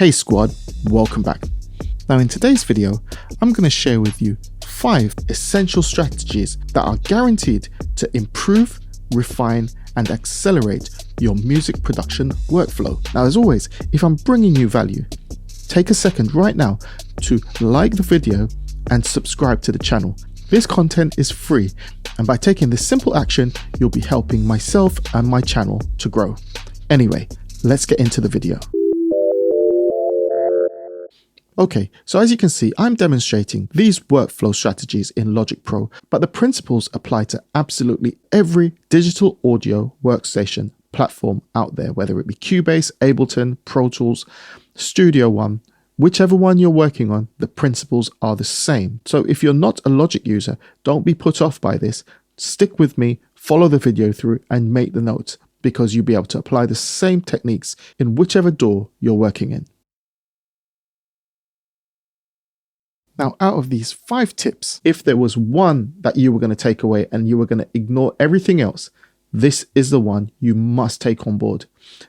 Hey squad, welcome back. Now in today's video, I'm going to share with you 5 essential strategies that are guaranteed to improve, refine and accelerate your music production workflow. Now as always, if I'm bringing you value, take a second right now to like the video and subscribe to the channel. This content is free, and by taking this simple action, you'll be helping myself and my channel to grow. Anyway, let's get into the video. Okay, so as you can see, I'm demonstrating these workflow strategies in Logic Pro, but the principles apply to absolutely every digital audio workstation platform out there, whether it be Cubase, Ableton, Pro Tools, Studio One, whichever one you're working on, the principles are the same. So if you're not a Logic user, don't be put off by this. Stick with me, follow the video through and make the notes, because you'll be able to apply the same techniques in whichever DAW you're working in. Now, out of these 5 tips, if there was one that you were going to take away and you were going to ignore everything else, this is the one you must take on board.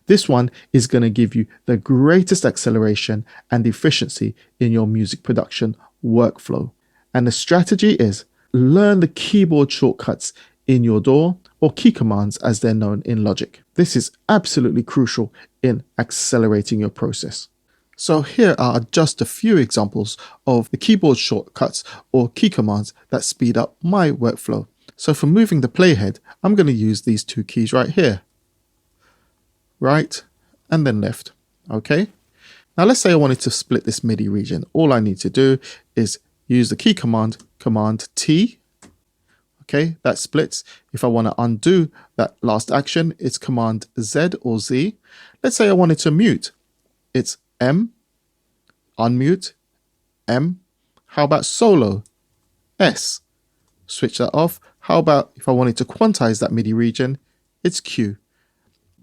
This one is going to give you the greatest acceleration and efficiency in your music production workflow. And the strategy is learn the keyboard shortcuts in your DAW, or key commands as they're known in Logic. This is absolutely crucial in accelerating your process. So here are just a few examples of the keyboard shortcuts or key commands that speed up my workflow. So for moving the playhead, I'm going to use these 2 keys right here. Right and then left. Okay. Now let's say I wanted to split this MIDI region. All I need to do is use the key command, Command T. Okay, that splits. If I want to undo that last action, it's Command Z or Z. Let's say I wanted to mute. It's M, unmute, M. How about solo? S. Switch that off. How about if I wanted to quantize that MIDI region? It's Q.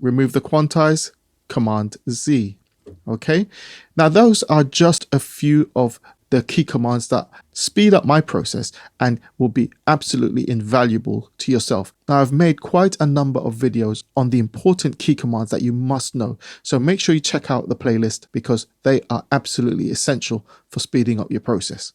Remove the quantize, Command Z. Okay. Now those are just a few of the key commands that speed up my process and will be absolutely invaluable to yourself. Now I've made quite a number of videos on the important key commands that you must know. So make sure you check out the playlist because they are absolutely essential for speeding up your process.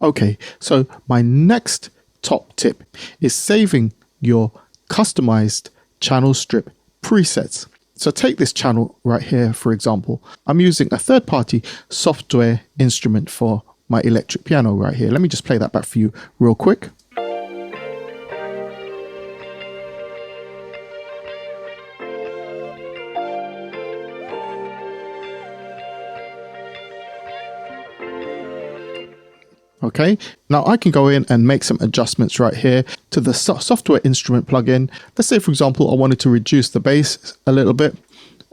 Okay, so my next top tip is saving your customized channel strip presets. So take this channel right here, for example. I'm using a third-party software instrument for my electric piano right here. Let me just play that back for you real quick. Okay, now I can go in and make some adjustments right here to the software instrument plugin. Let's say, for example, I wanted to reduce the bass a little bit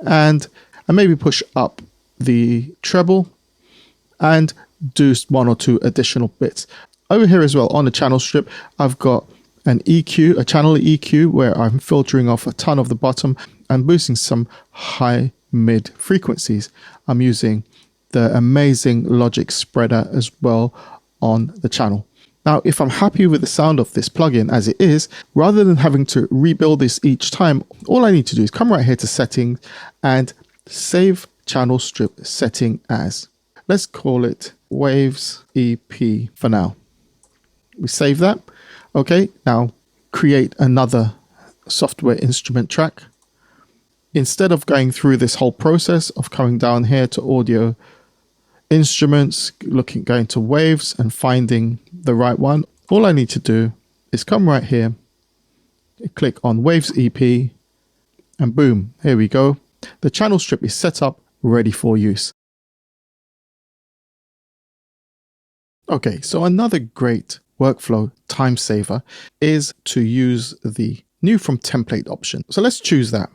and maybe push up the treble and do 1 or 2 additional bits. Over here as well on the channel strip, I've got an EQ, a channel EQ, where I'm filtering off a ton of the bottom and boosting some high mid frequencies. I'm using the amazing Logic spreader as well on the channel. Now, if I'm happy with the sound of this plugin as it is, rather than having to rebuild this each time, all I need to do is come right here to settings and save channel strip setting as. Let's call it Waves EP for now. We save that. Okay, now create another software instrument track. Instead of going through this whole process of coming down here to audio instruments, going to waves and finding the right one, all I need to do is come right here, click on Waves EP, and boom, here we go. The channel strip is set up, ready for use. Okay, so another great workflow time saver is to use the new from template option. So let's choose that.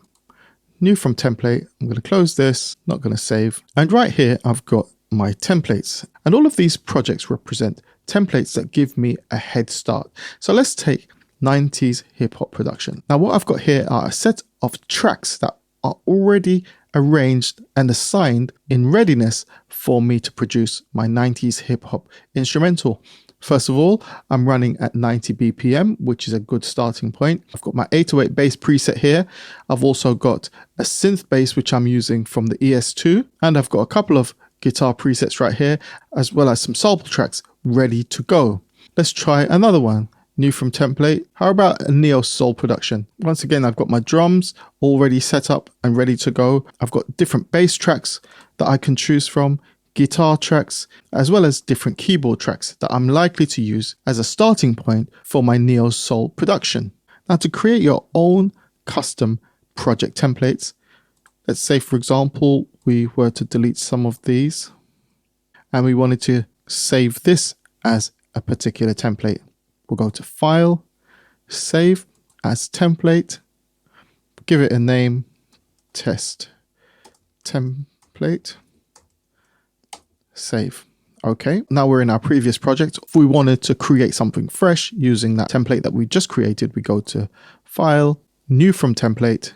New from template. I'm going to close this, not going to save. And right here, I've got my templates, and all of these projects represent templates that give me a head start. So let's take 90s hip hop production. Now what I've got here are a set of tracks that are already arranged and assigned in readiness for me to produce my 90s hip hop instrumental. First of all, I'm running at 90 BPM, which is a good starting point. I've got my 808 bass preset here. I've also got a synth bass, which I'm using from the ES2. And I've got a couple of guitar presets right here, as well as some sample tracks ready to go. Let's try another one. New from template. How about a neo soul production? Once again, I've got my drums already set up and ready to go. I've got different bass tracks that I can choose from, guitar tracks, as well as different keyboard tracks that I'm likely to use as a starting point for my neo soul production. Now, to create your own custom project templates, let's say, for example, we were to delete some of these and we wanted to save this as a particular template. We'll go to File, Save as Template, give it a name, Test Template, Save. Okay, now we're in our previous project. If we wanted to create something fresh using that template that we just created, we go to File, New from Template,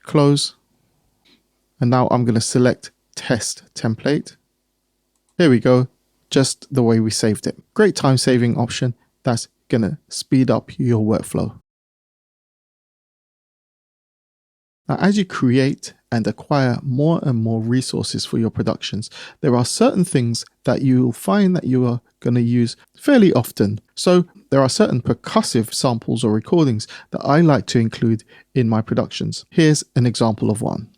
Close, and now I'm going to select Test Template. Here we go. Just the way we saved it. Great time saving option that's going to speed up your workflow. Now, as you create and acquire more and more resources for your productions, there are certain things that you'll find that you are going to use fairly often. So there are certain percussive samples or recordings that I like to include in my productions. Here's an example of one.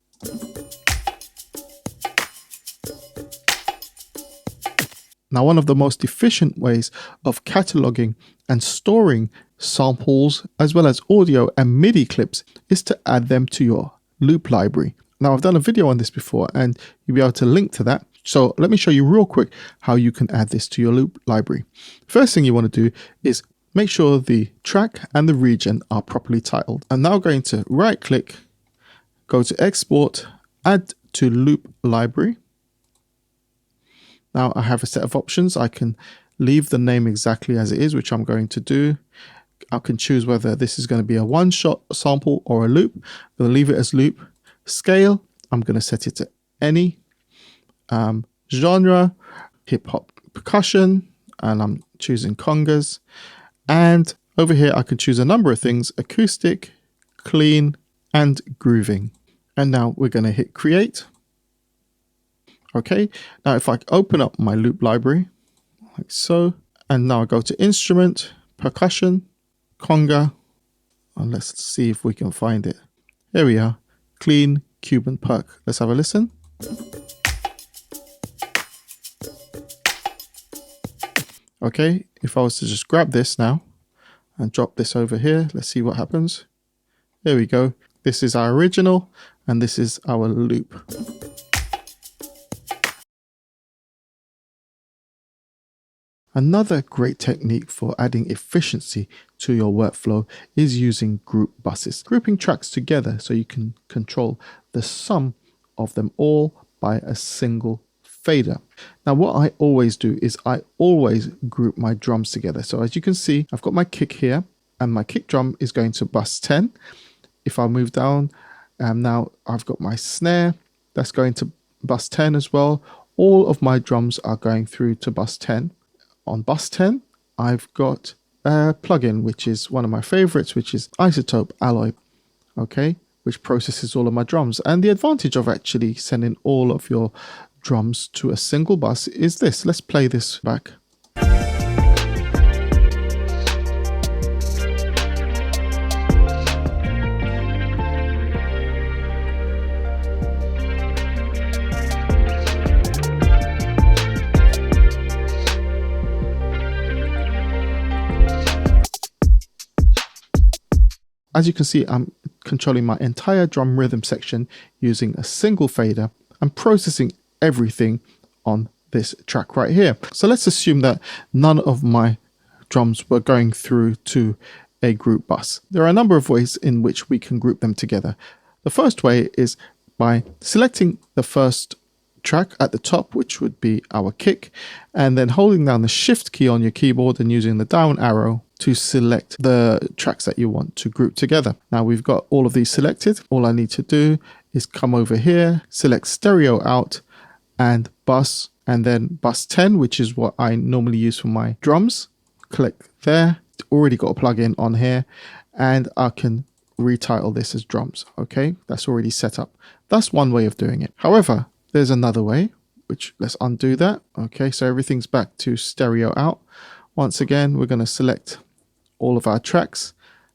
Now, one of the most efficient ways of cataloging and storing samples as well as audio and MIDI clips is to add them to your loop library. Now, I've done a video on this before and you'll be able to link to that. So let me show you real quick how you can add this to your loop library. First thing you want to do is make sure the track and the region are properly titled. I'm now going to right click, go to Export, Add to Loop Library. Now I have a set of options. I can leave the name exactly as it is, which I'm going to do. I can choose whether this is going to be a one-shot sample or a loop. I'm going to leave it as loop. Scale, I'm going to set it to any. Genre, hip-hop percussion, and I'm choosing congas. And over here I can choose a number of things: acoustic, clean, and grooving. And now we're going to hit create. Okay, now if I open up my loop library, like so, and now I go to instrument, percussion, conga, and let's see if we can find it. Here we are, clean Cuban perc. Let's have a listen. Okay, if I was to just grab this now and drop this over here, let's see what happens. There we go. This is our original and this is our loop. Another great technique for adding efficiency to your workflow is using group buses, grouping tracks together so you can control the sum of them all by a single fader. Now what I always do is I always group my drums together. So as you can see, I've got my kick here and my kick drum is going to bus 10. If I move down, now I've got my snare that's going to bus 10 as well. All of my drums are going through to bus 10. On bus 10, I've got a plugin, which is one of my favorites, which is Isotope Alloy, okay, which processes all of my drums. And the advantage of actually sending all of your drums to a single bus is this. Let's play this back. As you can see, I'm controlling my entire drum rhythm section using a single fader and processing everything on this track right here. So let's assume that none of my drums were going through to a group bus. There are a number of ways in which we can group them together. The first way is by selecting the first track at the top, which would be our kick, and then holding down the shift key on your keyboard and using the down arrow to select the tracks that you want to group together. Now we've got all of these selected. All I need to do is come over here, select stereo out and bus and then bus 10, which is what I normally use for my drums. Click there. Already got a plugin on here, and I can retitle this as drums. Okay, that's already set up. That's one way of doing it. However, there's another way, which let's undo that. Okay, so everything's back to stereo out. Once again, we're going to select all of our tracks,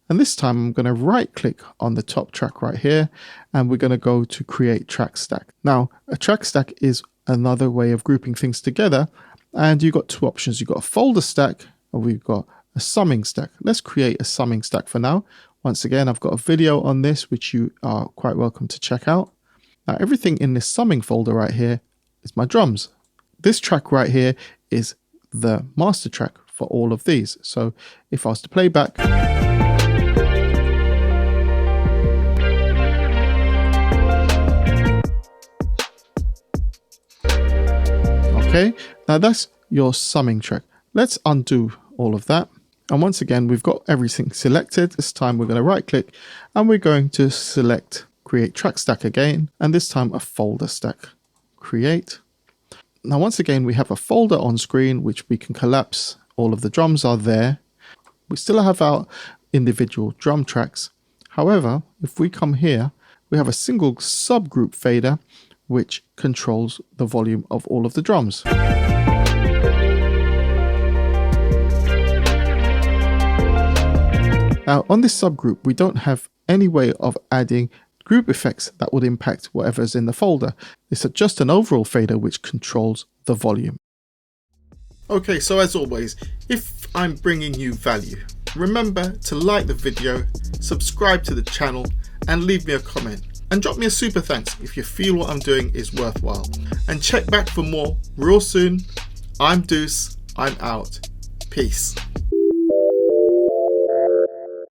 and this time I'm going to right click on the top track right here, and we're going to go to create track stack. Now, a track stack is another way of grouping things together, and you've got two options. You've got a folder stack, or we've got a summing stack. Let's create a summing stack for now. Once again, I've got a video on this, which you are quite welcome to check out. Now, everything in this summing folder right here is my drums. This track right here is the master track for all of these. So if I was to play back, okay, now that's your summing track. Let's undo all of that. And once again, we've got everything selected. This time we're going to right click and we're going to select create track stack again. And this time a folder stack, create. Now, once again, we have a folder on screen, which we can collapse. All of the drums are there. We still have our individual drum tracks. However, if we come here, we have a single subgroup fader, which controls the volume of all of the drums. Now, on this subgroup, we don't have any way of adding group effects that would impact whatever's in the folder. It's just an overall fader which controls the volume. Okay, so as always, if I'm bringing you value, remember to like the video, subscribe to the channel, and leave me a comment. And drop me a super thanks if you feel what I'm doing is worthwhile. And check back for more real soon. I'm Deuce, I'm out. Peace.